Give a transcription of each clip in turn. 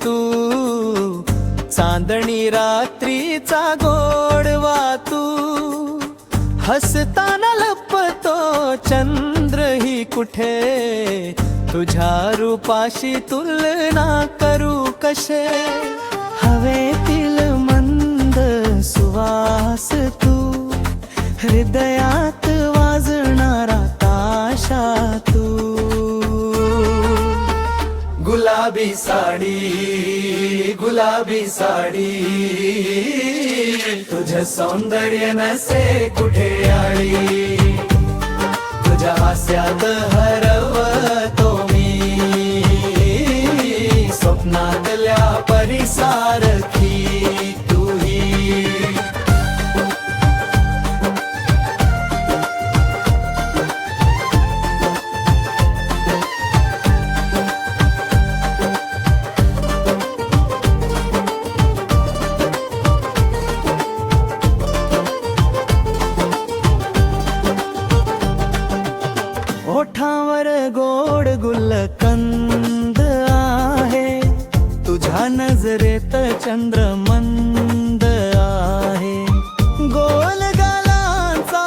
तू चांदणी रात्रीचा गोडवा तू हसताना लपतो चंद्रही कुठे तुझ्या रूपाशी तुलना करू कसे हवेतील मंद सुवास तू हृदयात वाजणारा ताशा तू गुलाबी साडी तुझं सौंदर्य नसे कुठे आली तुझ्या हास्यात हरवतो मी स्वप्नातल्या परिसारखी तुही ओठावर गोड गुलकंद आहे तुझ्या नजरेत चंद्रमंद आहे गोल गालांचा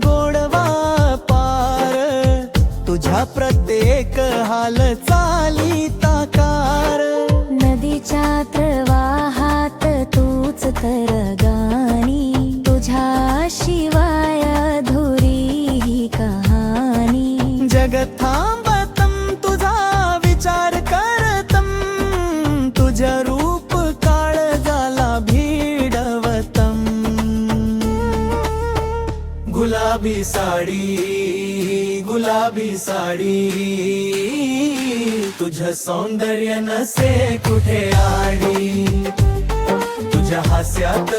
गोडवा पार तुझ्या प्रत्येक हालचालीत आकार नदीच्या प्रवाहात तूच तरगाणी तुझ्या शिवाय अधुरी ही कहाणी जग थांबतम तुझा विचार करतम तुझं रूप काळ झाला भिडवतम गुलाबी साडी तुझं सौंदर्य नसे कुठे आडी तुझ्या हास्यात